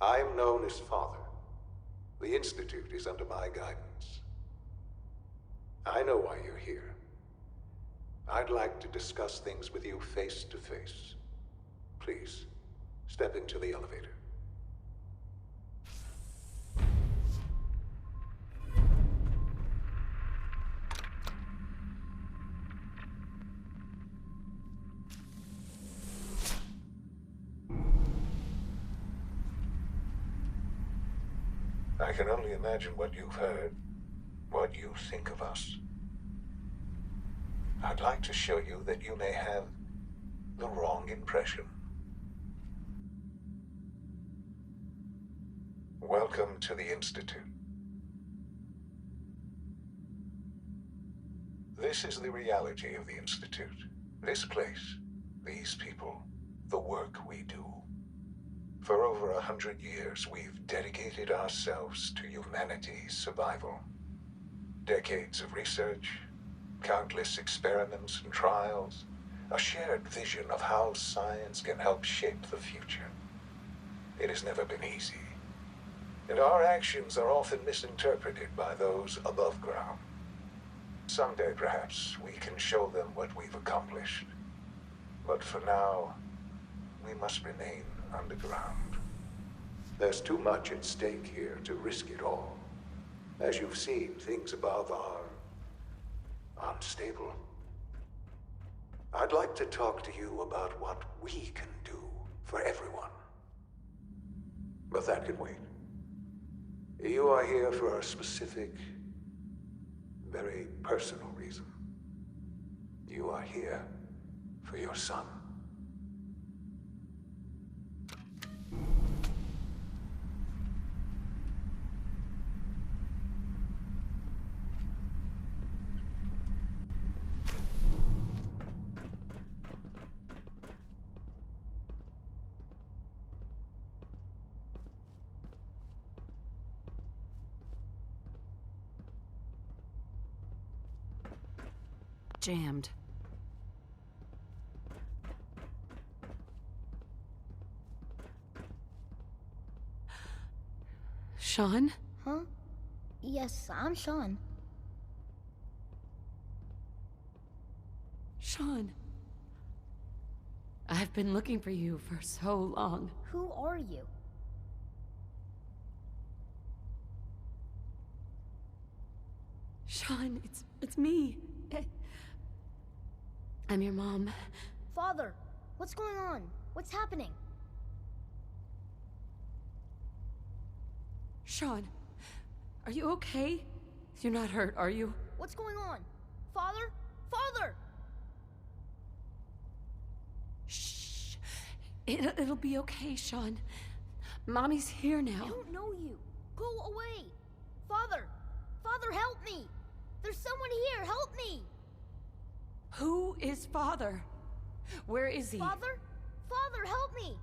I am known as Father. The Institute is under my guidance. I know why you're here. I'd like to discuss things with you face to face. Please, step into the elevator. I can only imagine what you've heard, what you think of us. I'd like to show you that you may have the wrong impression. Welcome to the Institute. This is the reality of the Institute. This place, these people, the work we do. For over 100 years, we've dedicated ourselves to humanity's survival. Decades of research, countless experiments and trials, a shared vision of how science can help shape the future. It has never been easy, and our actions are often misinterpreted by those above ground. Someday, perhaps, we can show them what we've accomplished. But for now, we must remain underground. There's too much at stake here to risk it all. As you've seen, things above are unstable. I'd like to talk to you about what we can do for everyone. But that can wait. You are here for a specific, very personal reason. You are here for your son. Jammed. Sean? Huh? Yes, I'm Sean. Sean. I've been looking for you for so long. Who are you? Sean, it's me. I'm your mom. Father, what's going on? What's happening? Sean, are you okay? You're not hurt, are you? What's going on? Father? Father! Shh. It'll be okay, Sean. Mommy's here now. I don't know you. Go away. Father! Father, help me! There's someone here, help me! Who is Father? Where is he? Father? Father, help me!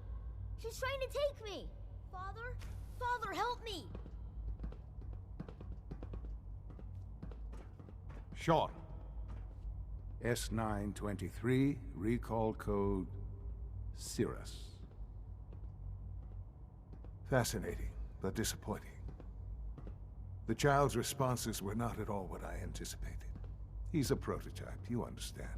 She's trying to take me! Father? Father, help me! Sean. S923, recall code Cirrus. Fascinating, but disappointing. The child's responses were not at all what I anticipated. He's a prototype, you understand.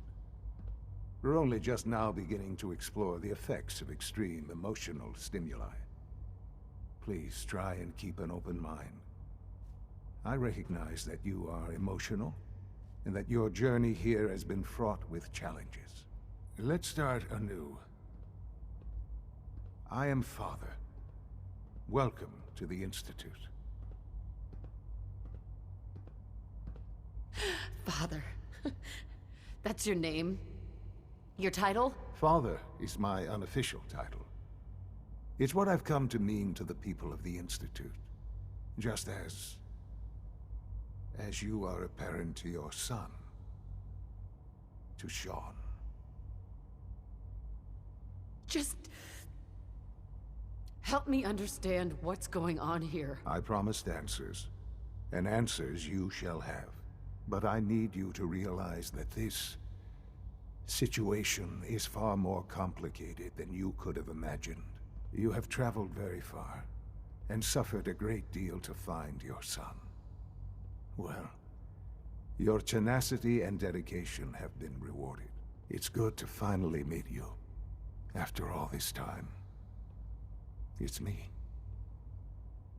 We're only just now beginning to explore the effects of extreme emotional stimuli. Please try and keep an open mind. I recognize that you are emotional, and that your journey here has been fraught with challenges. Let's start anew. I am Father. Welcome to the Institute. Father. That's your name? Your title? Father is my unofficial title. It's what I've come to mean to the people of the Institute. Just as you are a parent to your son. To Sean. Just help me understand what's going on here. I promised answers, and answers you shall have. But I need you to realize that this situation is far more complicated than you could have imagined. You have traveled very far, and suffered a great deal to find your son. Well, your tenacity and dedication have been rewarded. It's good to finally meet you. After all this time, it's me.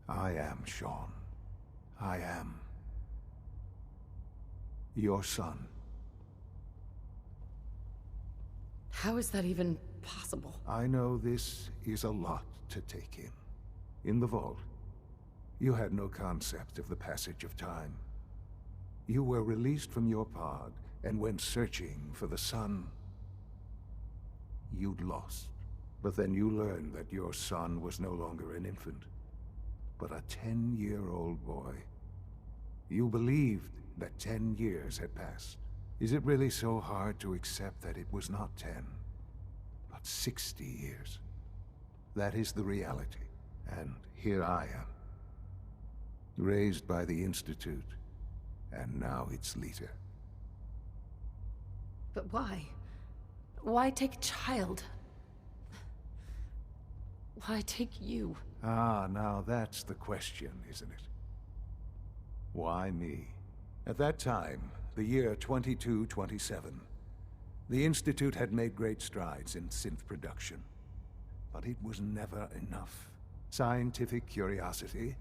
I am Shaun. I am your son. How is that even possible? I know this is a lot to take in. In the vault, you had no concept of the passage of time. You were released from your pod and went searching for the son you'd lost. But then you learned that your son was no longer an infant, but a 10-year-old boy. You believed that 10 years had passed. Is it really so hard to accept that it was not 10, but 60 years? That is the reality, and here I am. Raised by the Institute, and now its leader. But why? Why take a child? Why take you? Ah, now that's the question, isn't it? Why me? At that time, the year 2227, the Institute had made great strides in synth production. But it was never enough. Scientific curiosity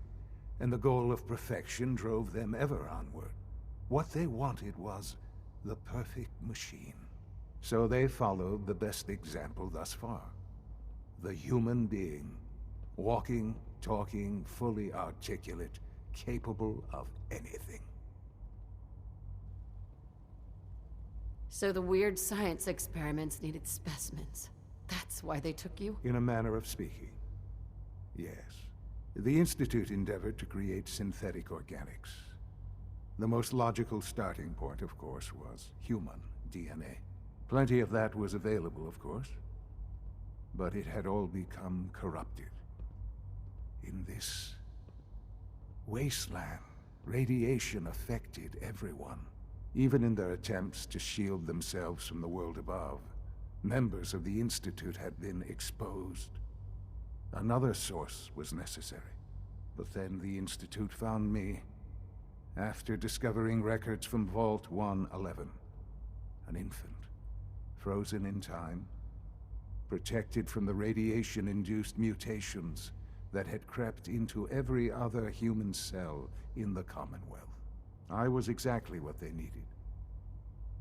and the goal of perfection drove them ever onward. What they wanted was the perfect machine. So they followed the best example thus far. The human being. Walking, talking, fully articulate, capable of anything. So the weird science experiments needed specimens. That's why they took you? In a manner of speaking, yes. The Institute endeavored to create synthetic organics. The most logical starting point, of course, was human DNA. Plenty of that was available, of course. But it had all become corrupted. In this wasteland, radiation affected everyone. Even in their attempts to shield themselves from the world above, members of the Institute had been exposed. Another source was necessary. But then the Institute found me, after discovering records from Vault 111. An infant, frozen in time, protected from the radiation-induced mutations that had crept into every other human cell in the Commonwealth. I was exactly what they needed.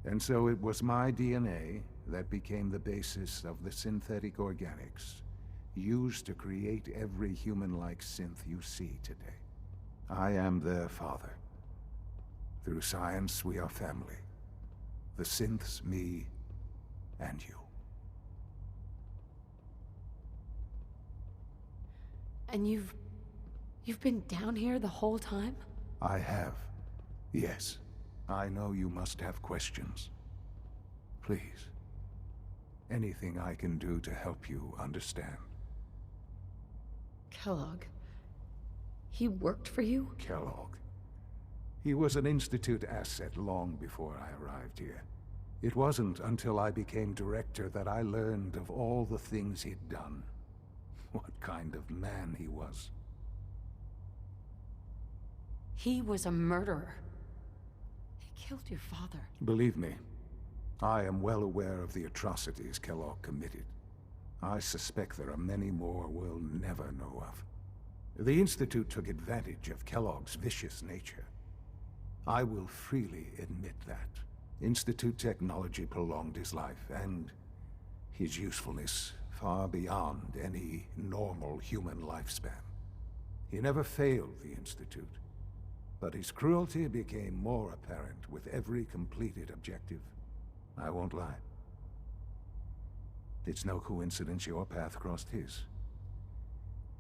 And so it was my DNA that became the basis of the synthetic organics used to create every human-like synth you see today. I am their father. Through science, we are family. The synths, me, and you. And you've been down here the whole time? I have. Yes. I know you must have questions. Please. Anything I can do to help you understand. Kellogg. He worked for you? Kellogg. He was an Institute asset long before I arrived here. It wasn't until I became director that I learned of all the things he'd done. What kind of man he was. He was a murderer. He killed your father. Believe me, I am well aware of the atrocities Kellogg committed. I suspect there are many more we'll never know of. The Institute took advantage of Kellogg's vicious nature. I will freely admit that. Institute technology prolonged his life, and his usefulness far beyond any normal human lifespan. He never failed the Institute, but his cruelty became more apparent with every completed objective. I won't lie. It's no coincidence your path crossed his.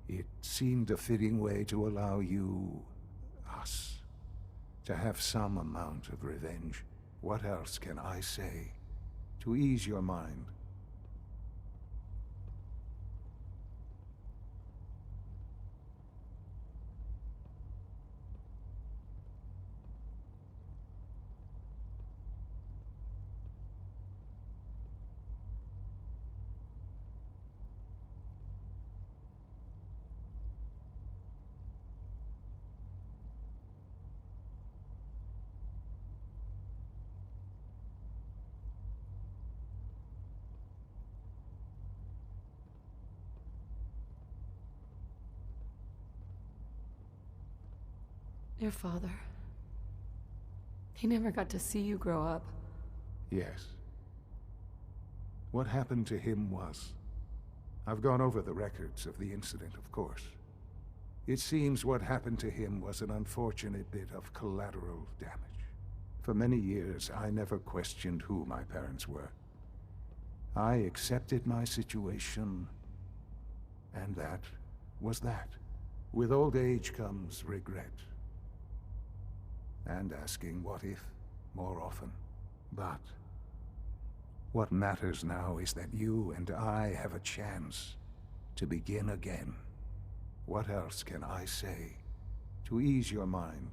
It seemed a fitting way to allow you, us, to have some amount of revenge. What else can I say to ease your mind? Your father. He never got to see you grow up. Yes. What happened to him was... I've gone over the records of the incident, of course. It seems what happened to him was an unfortunate bit of collateral damage. For many years, I never questioned who my parents were. I accepted my situation, and that was that. With old age comes regret. And asking what if more often. But what matters now is that you and I have a chance to begin again. What else can I say to ease your mind?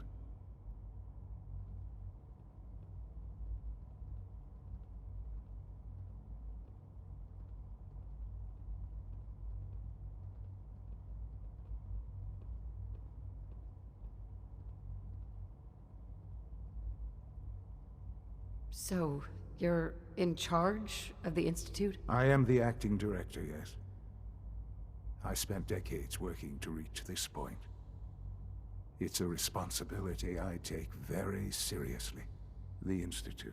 So, you're in charge of the Institute? I am the acting director, yes. I spent decades working to reach this point. It's a responsibility I take very seriously. The Institute.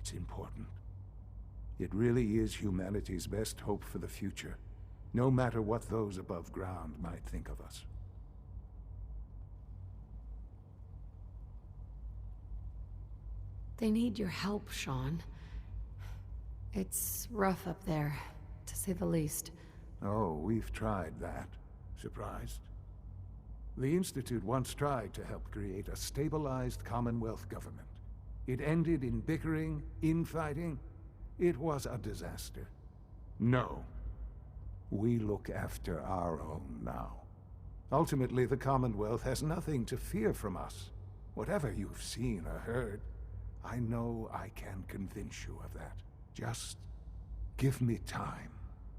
It's important. It really is humanity's best hope for the future, no matter what those above ground might think of us. They need your help, Sean. It's rough up there, to say the least. Oh, we've tried that. Surprised? The Institute once tried to help create a stabilized Commonwealth government. It ended in bickering, infighting. It was a disaster. No. We look after our own now. Ultimately, the Commonwealth has nothing to fear from us. Whatever you've seen or heard, I know I can convince you of that. Just give me time.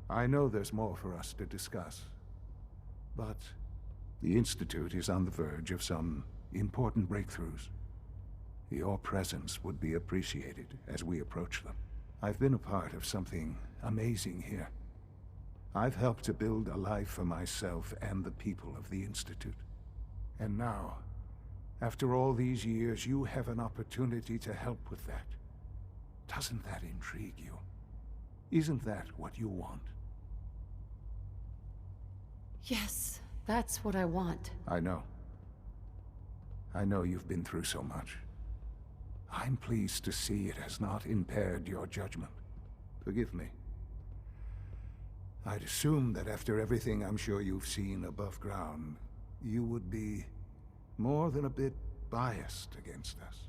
I know there's more for us to discuss. But the Institute is on the verge of some important breakthroughs. Your presence would be appreciated as we approach them. I've been a part of something amazing here. I've helped to build a life for myself and the people of the Institute. And now, after all these years, you have an opportunity to help with that. Doesn't that intrigue you? Isn't that what you want? Yes, that's what I want. I know. I know you've been through so much. I'm pleased to see it has not impaired your judgment. Forgive me. I'd assumed that after everything I'm sure you've seen above ground, you would be more than a bit biased against us.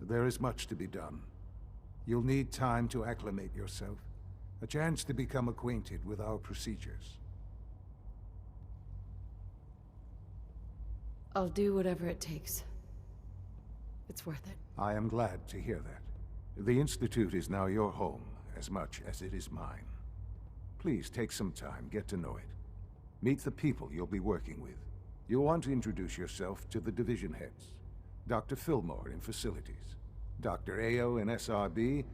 There is much to be done. You'll need time to acclimate yourself, a chance to become acquainted with our procedures. I'll do whatever it takes. It's worth it. I am glad to hear that. The Institute is now your home, as much as it is mine. Please take some time, get to know it. Meet the people you'll be working with. You'll want to introduce yourself to the division heads. Dr. Fillmore in Facilities, Dr. Ayo in SRB,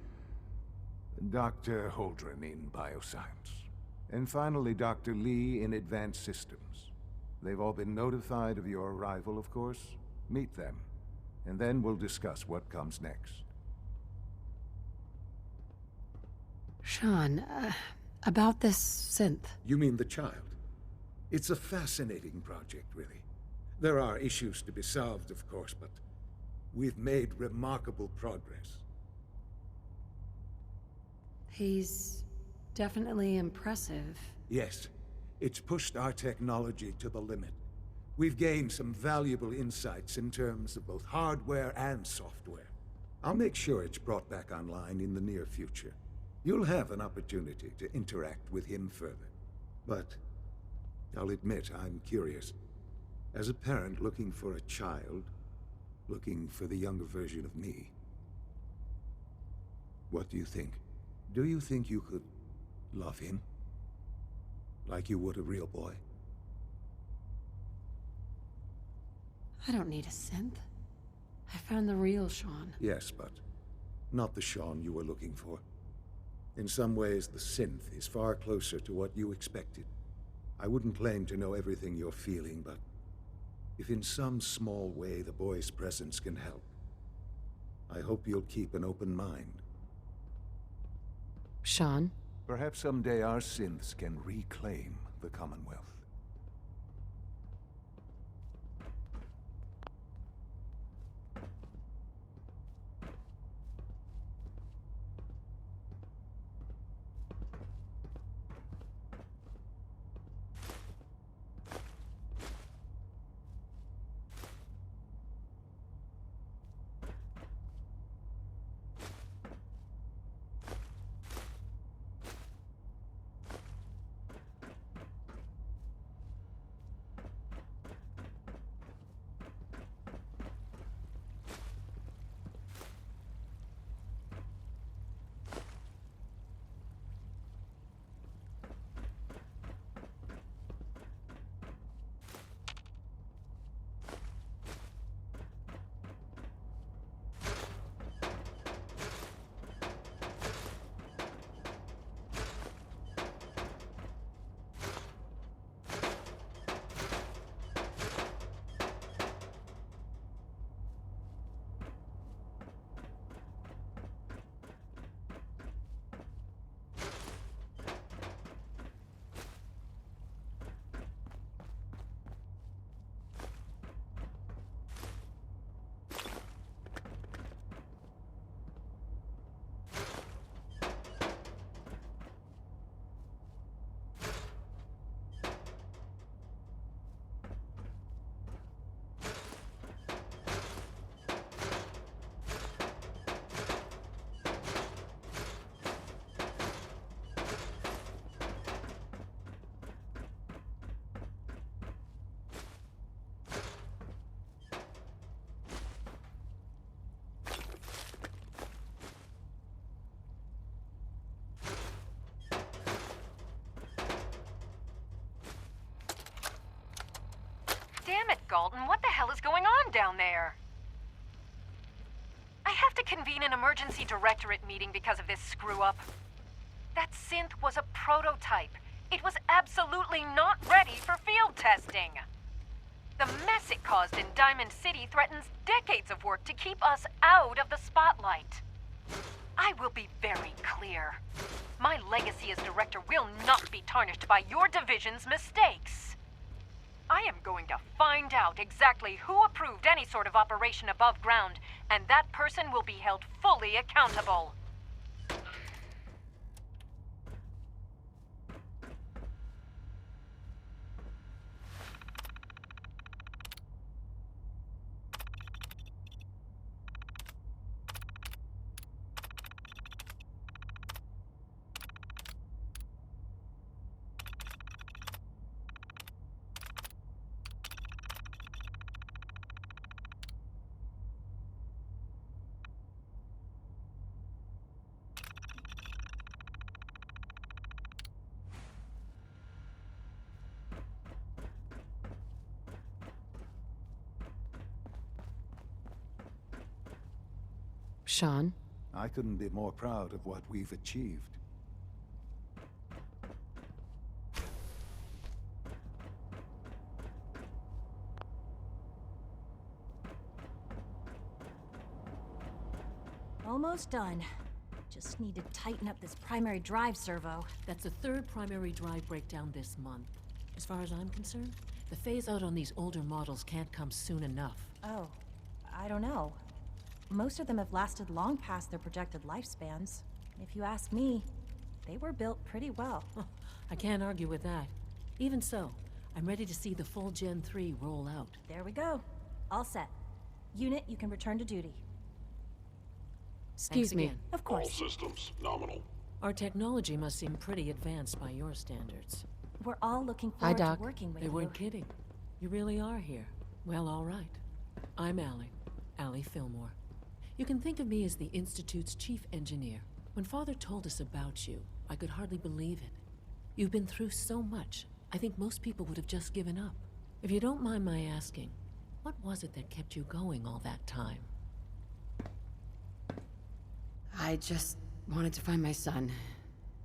Dr. Holdren in Bioscience, and finally Dr. Lee in Advanced Systems. They've all been notified of your arrival, of course. Meet them, and then we'll discuss what comes next. Sean, about this synth. You mean the child? It's a fascinating project, really. There are issues to be solved, of course, but we've made remarkable progress. He's definitely impressive. Yes, it's pushed our technology to the limit. We've gained some valuable insights in terms of both hardware and software. I'll make sure it's brought back online in the near future. You'll have an opportunity to interact with him further. But I'll admit I'm curious. As a parent looking for a child, looking for the younger version of me, what do you think? Do you think you could love him? Like you would a real boy? I don't need a synth. I found the real Sean. Yes, but not the Sean you were looking for. In some ways, the synth is far closer to what you expected. I wouldn't claim to know everything you're feeling, but If in some small way the boy's presence can help, I hope you'll keep an open mind. Sean? Perhaps someday our synths can reclaim the Commonwealth. Damn it, Galton, what the hell is going on down there? I have to convene an emergency directorate meeting because of this screw-up. That synth was a prototype. It was absolutely not ready for field testing. The mess it caused in Diamond City threatens decades of work to keep us out of the spotlight. I will be very clear. My legacy as director will not be tarnished by your division's mistakes. I am going to find out exactly who approved any sort of operation above ground, and that person will be held fully accountable. Sean? I couldn't be more proud of what we've achieved. Almost done. Just need to tighten up this primary drive servo. That's the third primary drive breakdown this month. As far as I'm concerned, the phase-out on these older models can't come soon enough. Oh, I don't know. Most of them have lasted long past their projected lifespans. If you ask me, they were built pretty well. I can't argue with that. Even so, I'm ready to see the full Gen 3 roll out. There we go. All set. Unit, you can return to duty. Excuse Thanks me. again. Of All course. systems nominal. Our technology must seem pretty advanced by your standards. We're all looking Hi, forward Doc. to working with They you. weren't kidding. You really are here. Well, all right. I'm Allie Fillmore. You can think of me as the Institute's chief engineer. When Father told us about you, I could hardly believe it. You've been through so much, I think most people would have just given up. If you don't mind my asking, what was it that kept you going all that time? I just wanted to find my son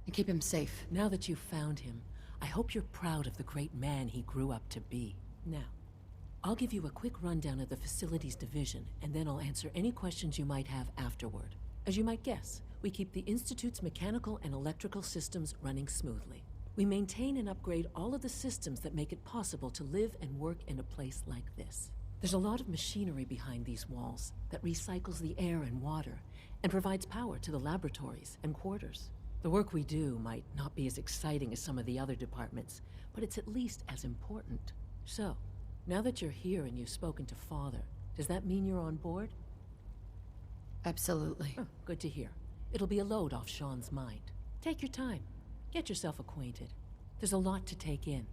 and keep him safe. Now that you've found him, I hope you're proud of the great man he grew up to be. Now, I'll give you a quick rundown of the facilities division, and then I'll answer any questions you might have afterward. As you might guess, we keep the Institute's mechanical and electrical systems running smoothly. We maintain and upgrade all of the systems that make it possible to live and work in a place like this. There's a lot of machinery behind these walls that recycles the air and water and provides power to the laboratories and quarters. The work we do might not be as exciting as some of the other departments, but it's at least as important. So, now that you're here and you've spoken to Father, does that mean you're on board? Absolutely. Oh, good to hear. It'll be a load off Sean's mind. Take your time. Get yourself acquainted. There's a lot to take in.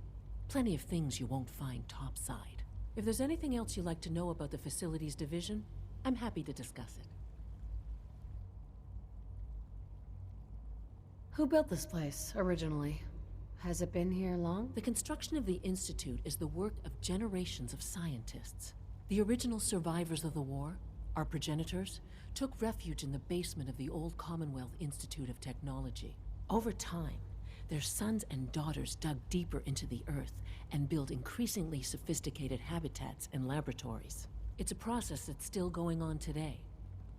Plenty of things you won't find topside. If there's anything else you'd like to know about the facilities division, I'm happy to discuss it. Who built this place, originally? Has it been here long? The construction of the Institute is the work of generations of scientists. The original survivors of the war, our progenitors, took refuge in the basement of the old Commonwealth Institute of Technology. Over time, their sons and daughters dug deeper into the earth and built increasingly sophisticated habitats and laboratories. It's a process that's still going on today.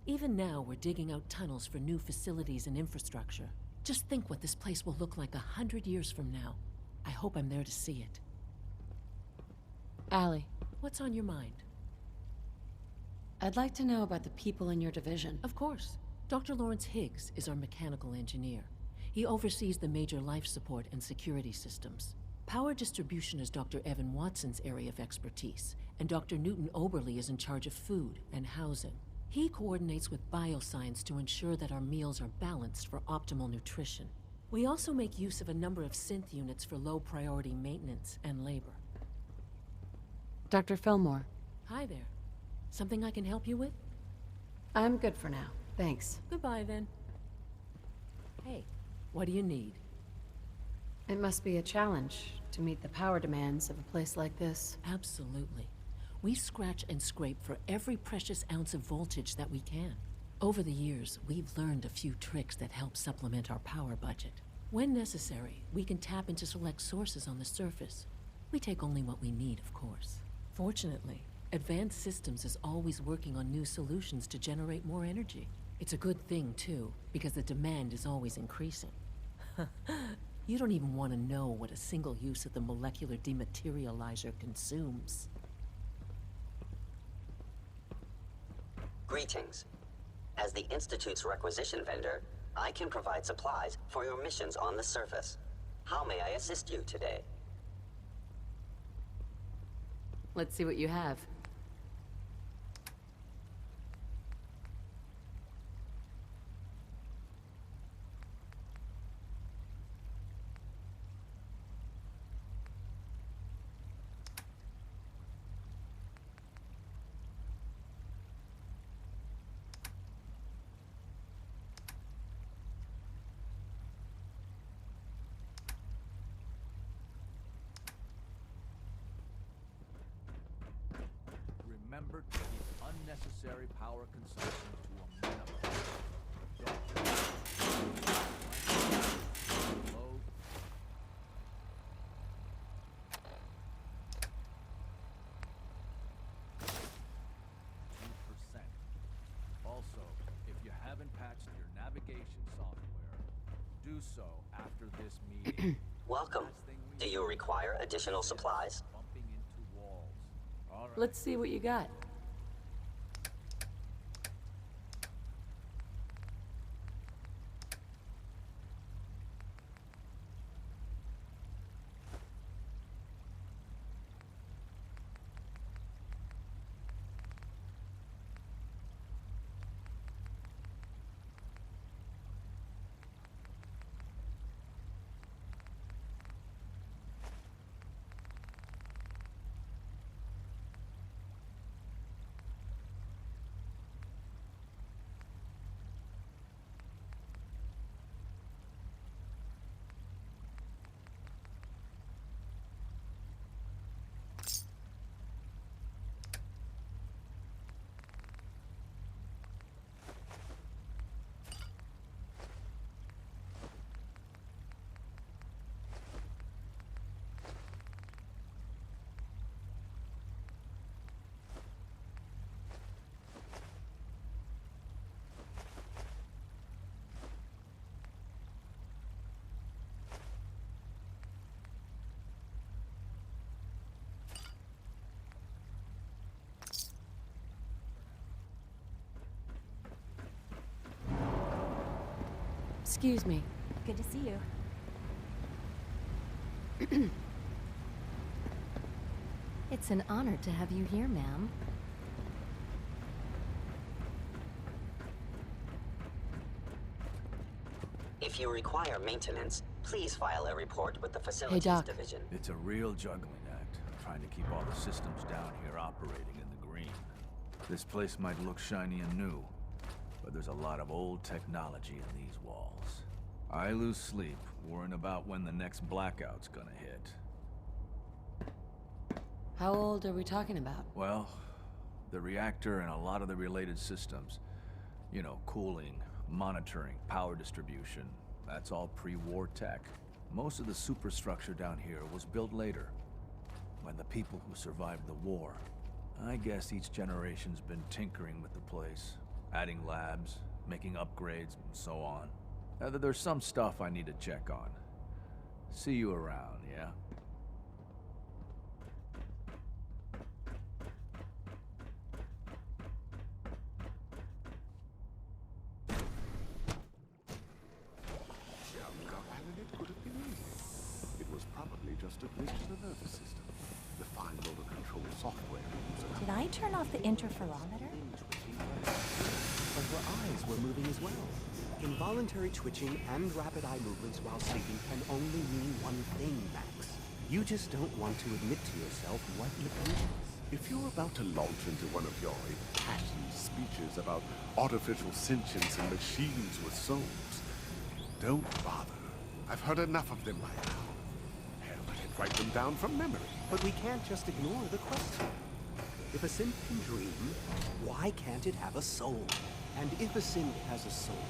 Even now, we're digging out tunnels for new facilities and infrastructure. Just think what this place will look like 100 years from now. I hope I'm there to see it. Allie, What's on your mind? I'd like to know about the people in your division. Of course. Dr. Lawrence Higgs is our mechanical engineer. He oversees the major life support and security systems. Power distribution is Dr. Evan Watson's area of expertise, and Dr. Newton Oberly is in charge of food and housing. He coordinates with bioscience to ensure that our meals are balanced for optimal nutrition. We also make use of a number of synth units for low-priority maintenance and labor. Dr. Fillmore. Hi there. Something I can help you with? I'm good for now. Thanks. Goodbye, then. Hey, what do you need? It must be a challenge to meet the power demands of a place like this. Absolutely. We scratch and scrape for every precious ounce of voltage that we can. Over the years, we've learned a few tricks that help supplement our power budget. When necessary, we can tap into select sources on the surface. We take only what we need, of course. Fortunately, Advanced Systems is always working on new solutions to generate more energy. It's a good thing, too, because the demand is always increasing. You don't even want to know what a single use of the molecular dematerializer consumes. Greetings. As the Institute's requisition vendor, I can provide supplies for your missions on the surface. How may I assist you today? Let's see what you have. Remember to keep unnecessary power consumption to a minimum. Don't load. Also, if you haven't patched your navigation software, do so after this meeting. Welcome. Do you require additional supplies? Bumping into walls. All right. Let's see what you got. Excuse me. Good to see you. It's an honor to have you here, ma'am. If you require maintenance, please file a report with the Facilities Doc. Division. It's a real juggling act, trying to keep all the systems down here operating in the green. This place might look shiny and new, but there's a lot of old technology in these walls. I lose sleep worrying about when the next blackout's gonna hit. How old are we talking about? Well, the reactor and a lot of the related systems. You know, cooling, monitoring, power distribution. That's all pre-war tech. Most of the superstructure down here was built later, when the people who survived the war. I guess each generation's been tinkering with the place, adding labs, making upgrades, and so on. There's some stuff I need to check on. See you around, yeah? It was probably just a glitch in the nervous system. The fine motor control software. Did I turn off the interferometer? But her eyes were moving as well. Involuntary twitching and rapid eye movements while sleeping can only mean one thing, Max. You just don't want to admit to yourself what it means. If you're about to launch into one of your impassioned speeches about artificial sentience and machines with souls, don't bother. I've heard enough of them by now. Hell, I can write them down from memory. But we can't just ignore the question. If a synth can dream, why can't it have a soul? And if a synth has a soul,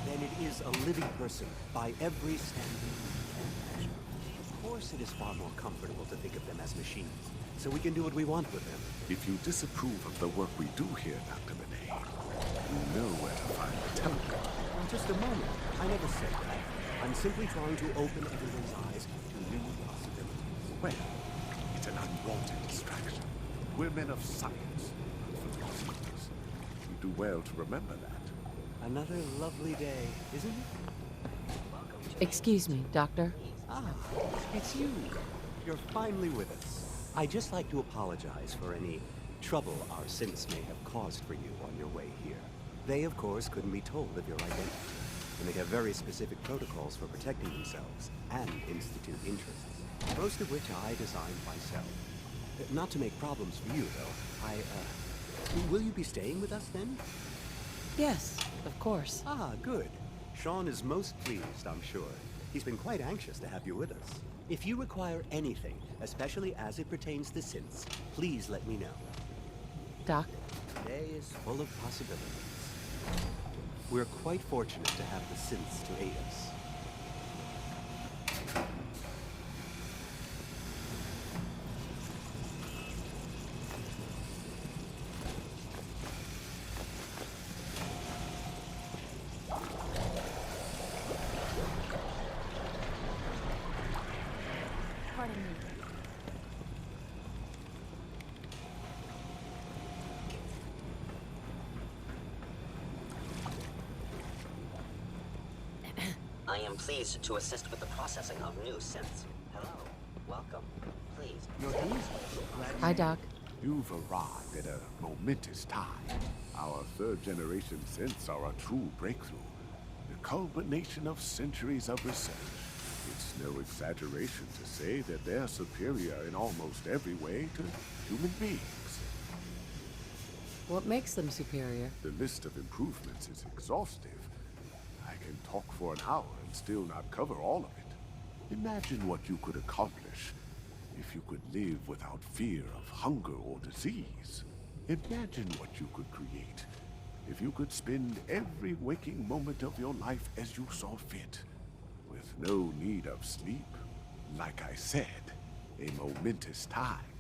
then it is a living person by every standard we can measure. Of course, it is far more comfortable to think of them as machines, so we can do what we want with them. If you disapprove of the work we do here, Dr. Benet, you know where to find the telegram. Now, just a moment. I never said that. I'm simply trying to open everyone's eyes to new possibilities. Well, it's an unwanted distraction. We're men of science, not philosophers. You do well to remember that. Another lovely day, isn't it? Excuse me, Doctor. Ah, it's you. You're finally with us. I'd just like to apologize for any trouble our synths may have caused for you on your way here. They, of course, couldn't be told of your identity, and they have very specific protocols for protecting themselves and Institute interests, most of which I designed myself. Not to make problems for you, though. Will you be staying with us, then? Yes, of course. Ah, good. Sean is most pleased, I'm sure. He's been quite anxious to have you with us. If you require anything, especially as it pertains to synths, please let me know. Doc? Today is full of possibilities. We're quite fortunate to have the synths to aid us. Pardon me. I am pleased to assist with the processing of new synths. Hello. Welcome. Please. You're here? Hi, Doc. You've arrived at a momentous time. Our third-generation synths are a true breakthrough. The culmination of centuries of research. It's no exaggeration to say that they're superior in almost every way to human beings. What makes them superior? The list of improvements is exhaustive. I can talk for an hour and still not cover all of it. Imagine what you could accomplish if you could live without fear of hunger or disease. Imagine what you could create if you could spend every waking moment of your life as you saw fit, with no need of sleep. Like I said, a momentous time.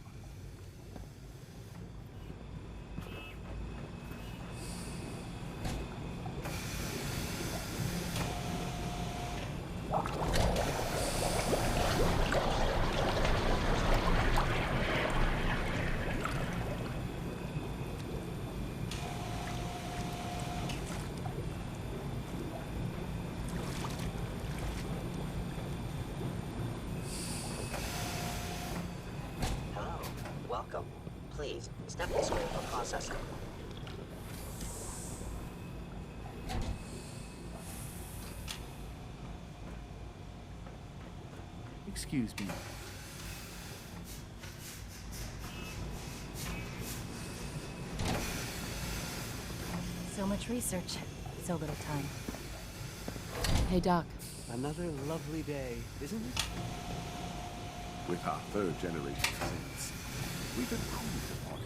welcome. Please, step this way for processing. Excuse me. So much research, so little time. Hey, Doc. Another lovely day, isn't it? With our third generation synths, we've improved upon it.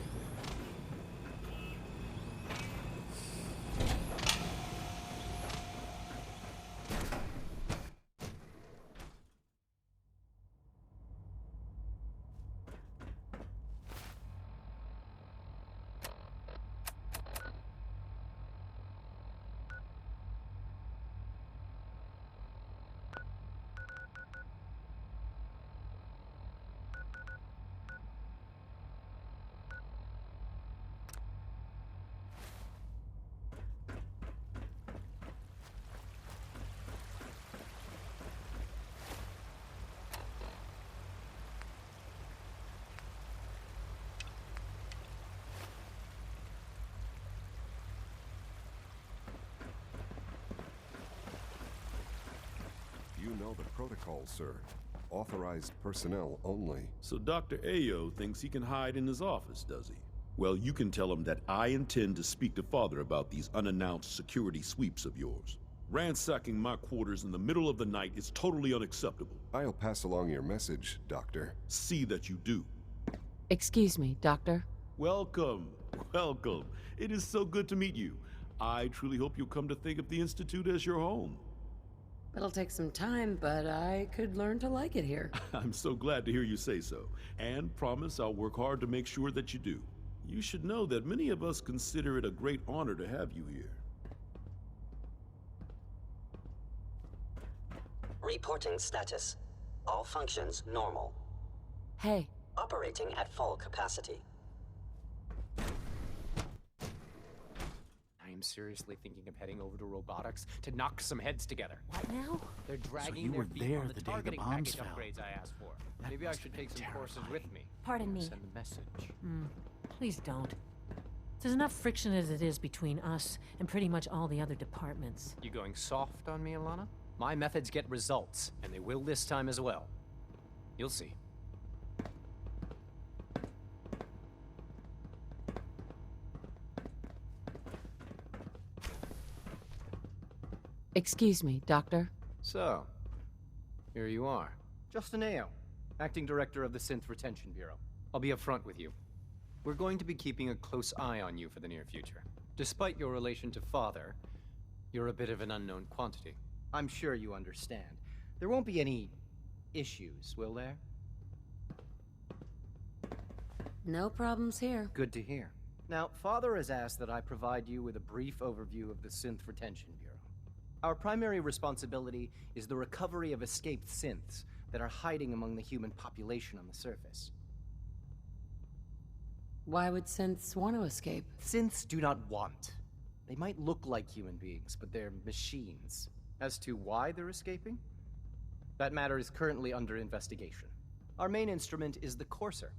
You know the protocol, sir. Authorized personnel only. So Dr. Ayo thinks he can hide in his office, does he? Well, you can tell him that I intend to speak to Father about these unannounced security sweeps of yours. Ransacking my quarters in the middle of the night is totally unacceptable. I'll pass along your message, Doctor. See that you do. Excuse me, Doctor. Welcome. Welcome. It is so good to meet you. I truly hope you'll come to think of the Institute as your home. It'll take some time, but I could learn to like it here. I'm so glad to hear you say so, and promise I'll work hard to make sure that you do. You should know that many of us consider it a great honor to have you here. Reporting status. All functions normal. Hey. Operating at full capacity. I am seriously thinking of heading over to robotics to knock some heads together. What now? They're dragging you their were feet there on the the day the targeting bombs package fell. upgrades I asked for. That Maybe I must should have take some been courses with me. Pardon me. Send a message. Please don't. There's enough friction as it is between us and pretty much all the other departments. You going soft on me, Alana? My methods get results, and they will this time as well. You'll see. Excuse me, Doctor. So, here you are. Justin Ayo, Acting Director of the Synth Retention Bureau. I'll be upfront with you. We're going to be keeping a close eye on you for the near future. Despite your relation to Father, you're a bit of an unknown quantity. I'm sure you understand. There won't be any issues, will there? No problems here. Good to hear. Now, Father has asked that I provide you with a brief overview of the Synth Retention Bureau. Our primary responsibility is the recovery of escaped synths that are hiding among the human population on the surface. Why would synths want to escape? Synths do not want. They might look like human beings, but they're machines. As to why they're escaping? That matter is currently under investigation. Our main instrument is the Courser,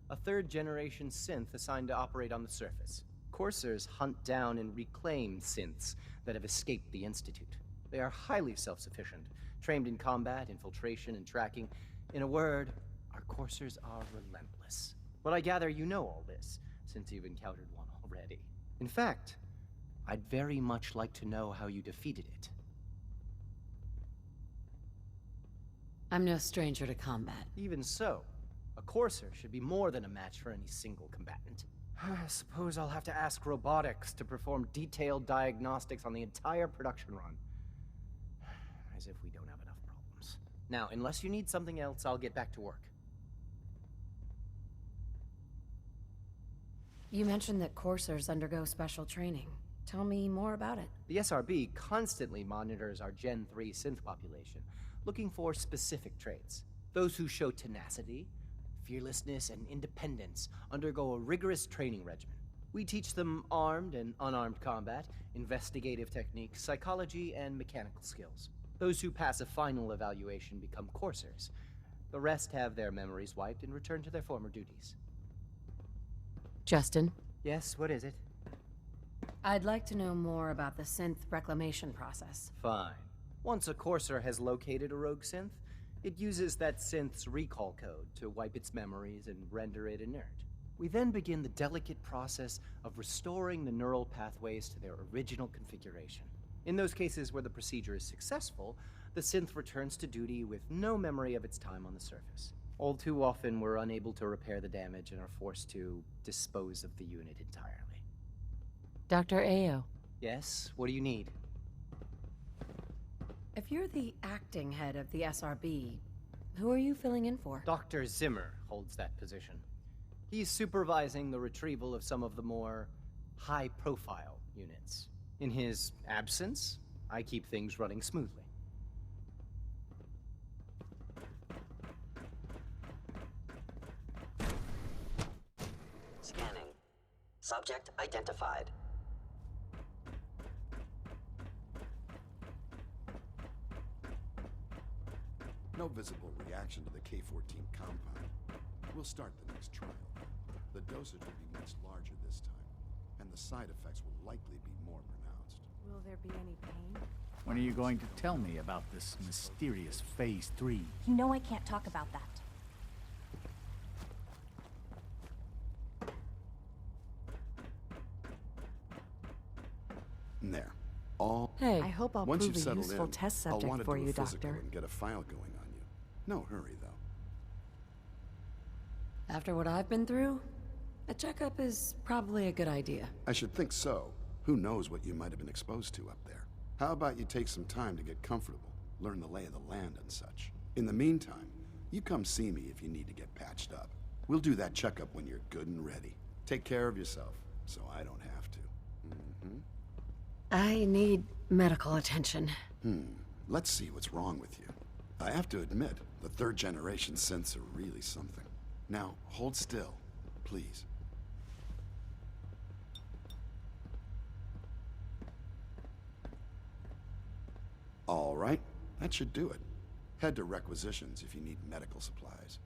a third-generation synth assigned to operate on the surface. Coursers hunt down and reclaim synths that have escaped the Institute. They are highly self-sufficient, trained in combat, infiltration, and tracking. In a word, our Coursers are relentless. But I gather you know all this, since you've encountered one already. In fact, I'd very much like to know how you defeated it. I'm no stranger to combat. Even so, a Courser should be more than a match for any single combatant. I suppose I'll have to ask robotics to perform detailed diagnostics on the entire production run. As if we don't have enough problems. Now, unless you need something else, I'll get back to work. You mentioned that coursers undergo special training. Tell me more about it. The SRB constantly monitors our Gen 3 synth population, looking for specific traits. Those who show tenacity, fearlessness, and independence undergo a rigorous training regimen. We teach them armed and unarmed combat, investigative techniques, psychology, and mechanical skills. Those who pass a final evaluation become coursers. The rest have their memories wiped and return to their former duties. Justin? Yes, what is it? I'd like to know more about the synth reclamation process. Fine. Once a Courser has located a rogue synth, it uses that synth's recall code to wipe its memories and render it inert. We then begin the delicate process of restoring the neural pathways to their original configuration. In those cases where the procedure is successful, the synth returns to duty with no memory of its time on the surface. All too often, we're unable to repair the damage and are forced to dispose of the unit entirely. Dr. Ayo. Yes? What do you need? If you're the acting head of the SRB, who are you filling in for? Dr. Zimmer holds that position. He's supervising the retrieval of some of the more high-profile units. In his absence, I keep things running smoothly. Scanning. Subject identified. No visible reaction to the K-14 compound. We'll start the next trial. The dosage will be much larger this time, and the side effects will likely be more pronounced. Will there be any pain? When are you going to tell me about this mysterious Phase 3? You know I can't talk about that. There. All. Hey. I hope I'll Once prove you've a settled useful in, test I'll subject want to for do a you, physical Doctor. and get a file going on you. No hurry, though. After what I've been through, a checkup is probably a good idea. I should think so. Who knows what you might have been exposed to up there? How about you take some time to get comfortable, learn the lay of the land and such. In the meantime, you come see me if you need to get patched up. We'll do that checkup when you're good and ready. Take care of yourself, so I don't have to. I need medical attention. Let's see what's wrong with you. I have to admit, the third-generation synths are really something. Now, hold still, please. All right, that should do it. Head to requisitions if you need medical supplies.